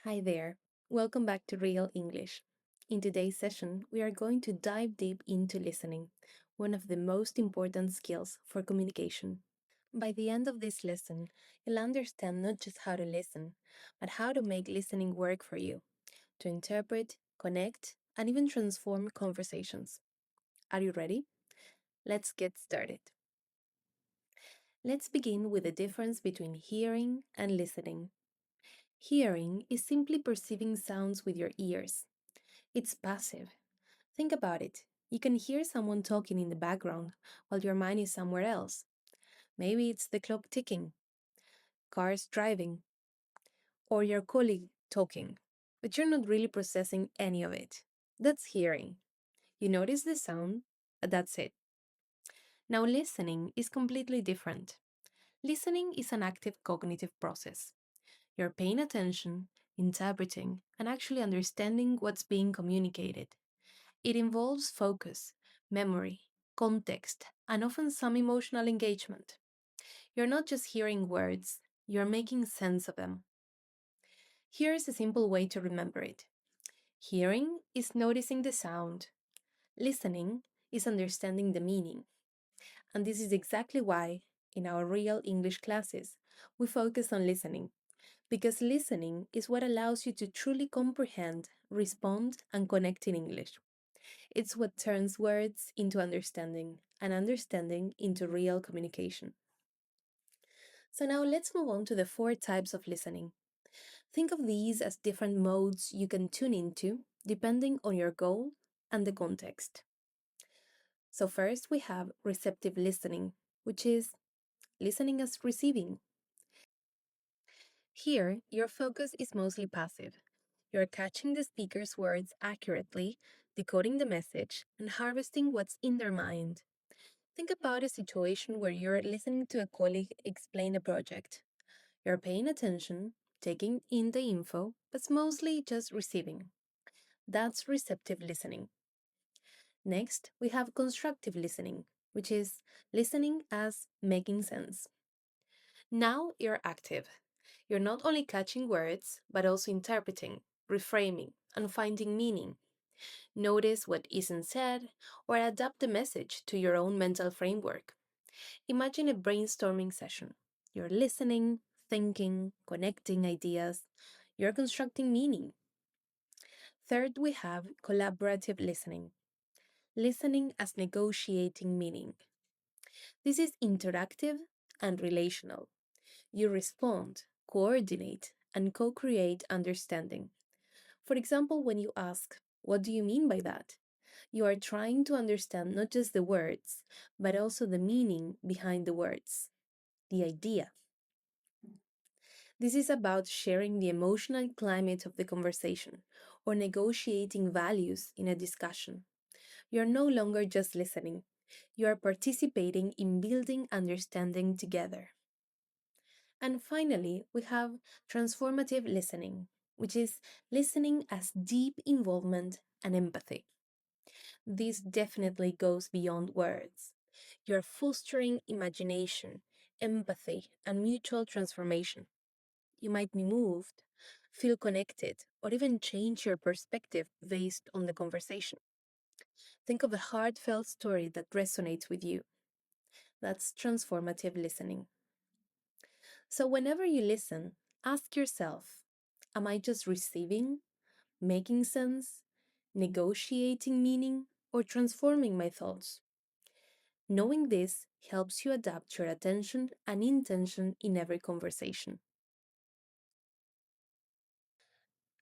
Hi there. Welcome back to Real English. In today's session, we are going to dive deep into listening, one of the most important skills for communication. By the end of this lesson, you'll understand not just how to listen, but how to make listening work for you, to interpret, connect, and even transform conversations. Are you ready? Let's get started. Let's begin with the difference between hearing and listening. Hearing is simply perceiving sounds with your ears. It's passive. Think about it. You can hear someone talking in the background while your mind is somewhere else. Maybe it's the clock ticking, cars driving, or your colleague talking, but you're not really processing any of it. That's hearing. You notice the sound, but that's it. Now, listening is completely different. Listening is an active cognitive process. You're paying attention, interpreting, and actually understanding what's being communicated. It involves focus, memory, context, and often some emotional engagement. You're not just hearing words, you're making sense of them. Here is a simple way to remember it. Hearing is noticing the sound. Listening is understanding the meaning. And this is exactly why, in our real English classes, we focus on listening, because listening is what allows you to truly comprehend, respond, and connect in English. It's what turns words into understanding and understanding into real communication. So now let's move on to the four types of listening. Think of these as different modes you can tune into depending on your goal and the context. So first we have receptive listening, which is listening as receiving. Here, your focus is mostly passive. You're catching the speaker's words accurately, decoding the message, and harvesting what's in their mind. Think about a situation where you're listening to a colleague explain a project. You're paying attention, taking in the info, but mostly just receiving. That's receptive listening. Next, we have constructive listening, which is listening as making sense. Now you're active. You're not only catching words, but also interpreting, reframing, and finding meaning. Notice what isn't said, or adapt the message to your own mental framework. Imagine a brainstorming session. You're listening, thinking, connecting ideas. You're constructing meaning. Third, we have collaborative listening. Listening as negotiating meaning. This is interactive and relational. You respond, coordinate, and co create understanding. For example, when you ask, "What do you mean by that?" you are trying to understand not just the words, but also the meaning behind the words, the idea. This is about sharing the emotional climate of the conversation or negotiating values in a discussion. You're no longer just listening, you are participating in building understanding together. And finally, we have transformative listening, which is listening as deep involvement and empathy. This definitely goes beyond words. You're fostering imagination, empathy, and mutual transformation. You might be moved, feel connected, or even change your perspective based on the conversation. Think of a heartfelt story that resonates with you. That's transformative listening. So, whenever you listen, ask yourself, am I just receiving, making sense, negotiating meaning, or transforming my thoughts? Knowing this helps you adapt your attention and intention in every conversation.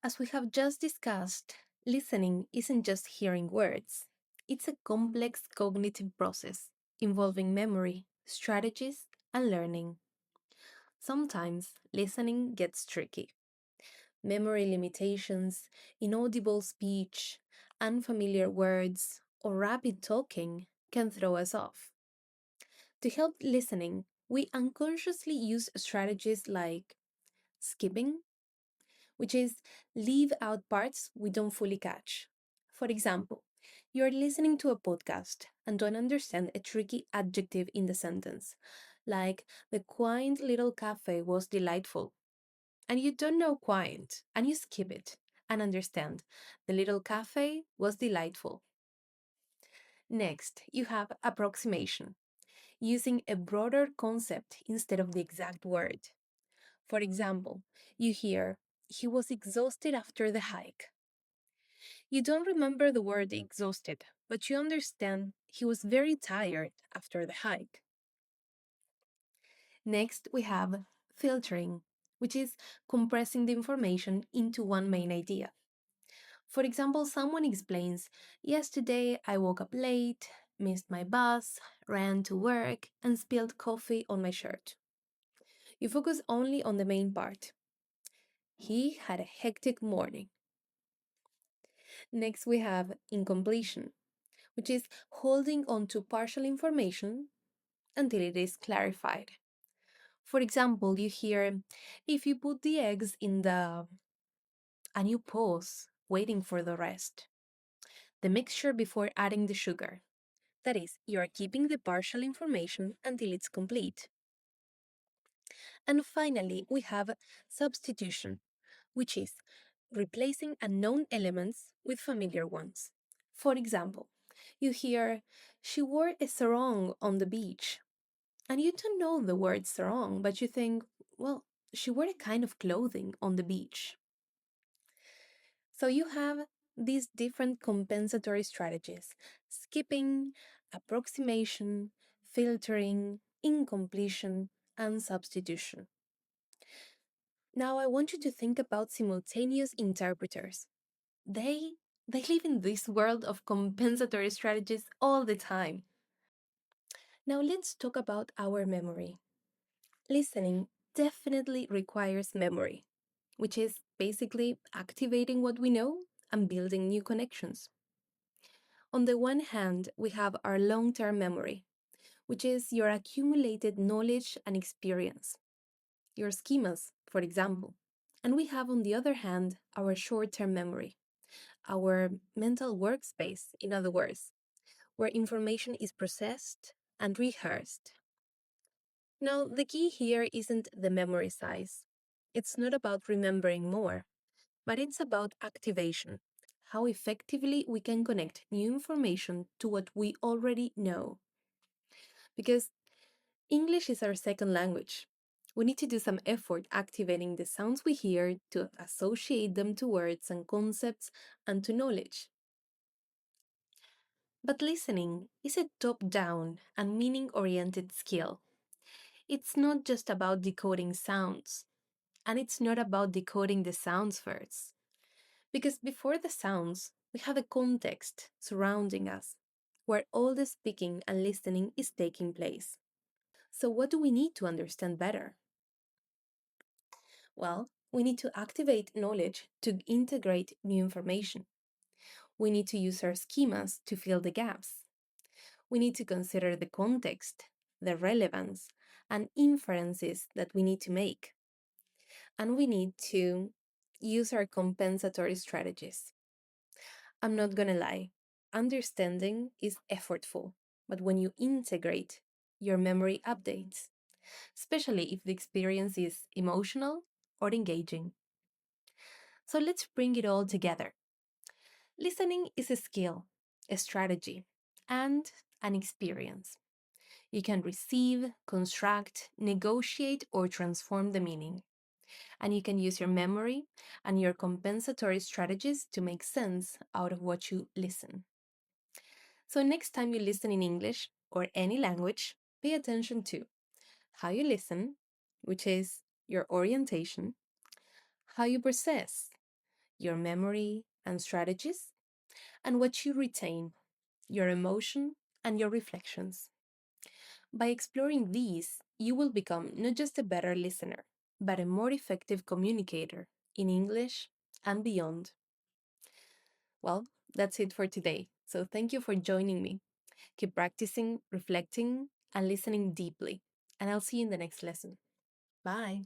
As we have just discussed, listening isn't just hearing words. It's a complex cognitive process involving memory, strategies, and learning. Sometimes listening gets tricky. Memory limitations, inaudible speech, unfamiliar words, or rapid talking can throw us off. To help listening, we unconsciously use strategies like skipping, which is leave out parts we don't fully catch. For example, you're listening to a podcast and don't understand a tricky adjective in the sentence, like the quaint little cafe was delightful. and you don't know quite, and you skip it and understand the little cafe was delightful. Next, you have approximation, using a broader concept instead of the exact word. For example, you hear, he was exhausted after the hike. You don't remember the word exhausted, but you understand he was very tired after the hike. Next, we have filtering, which is compressing the information into one main idea. For example, someone explains, yesterday I woke up late, missed my bus, ran to work, and spilled coffee on my shirt. You focus only on the main part. He had a hectic morning. Next, we have incompletion, which is holding on to partial information until it is clarified. For example, you hear, if you put the eggs in the... and you pause, waiting for the rest. The mixture before adding the sugar. That is, you are keeping the partial information until it's complete. And finally, we have substitution, which is replacing unknown elements with familiar ones. For example, you hear, she wore a sarong on the beach. And you don't know the word sarong, but you think, well, she wore a kind of clothing on the beach. So you have these different compensatory strategies: skipping, approximation, filtering, incompletion, and substitution. Now I want you to think about simultaneous interpreters. They they live in this world of compensatory strategies all the time. Now let's talk about our memory. Listening definitely requires memory, which is basically activating what we know and building new connections. On the one hand, we have our long term memory, which is your accumulated knowledge and experience, your schemas, for example. And we have, on the other hand, our short term memory, our mental workspace, in other words, where information is processed and rehearsed. Now, the key here isn't the memory size. It's not about remembering more, but it's about activation, how effectively we can connect new information to what we already know. Because English is our second language. We need to do some effort activating the sounds we hear to associate them to words and concepts and to knowledge. But listening is a top down and meaning oriented skill. It's not just about decoding sounds, and it's not about decoding the sounds first. Because before the sounds, we have a context surrounding us, where all the speaking and listening is taking place. So, what do we need to understand better? Well, we need to activate knowledge to integrate new information. We need to use our schemas to fill the gaps. We need to consider the context, the relevance, and inferences that we need to make. And we need to use our compensatory strategies. I'm not gonna lie, understanding is effortful, but when you integrate, your memory updates, especially if the experience is emotional or engaging. So let's bring it all together. Listening is a skill, a strategy, and an experience. You can receive, construct, negotiate, or transform the meaning. And you can use your memory and your compensatory strategies to make sense out of what you listen. So, next time you listen in English or any language, pay attention to how you listen, which is your orientation, how you process, your memory and strategies, and what you retain, your emotion and your reflections. By exploring these, you will become not just a better listener, but a more effective communicator in English and beyond. Well, that's it for today. So thank you for joining me. Keep practicing, reflecting, and listening deeply. And I'll see you in the next lesson. Bye.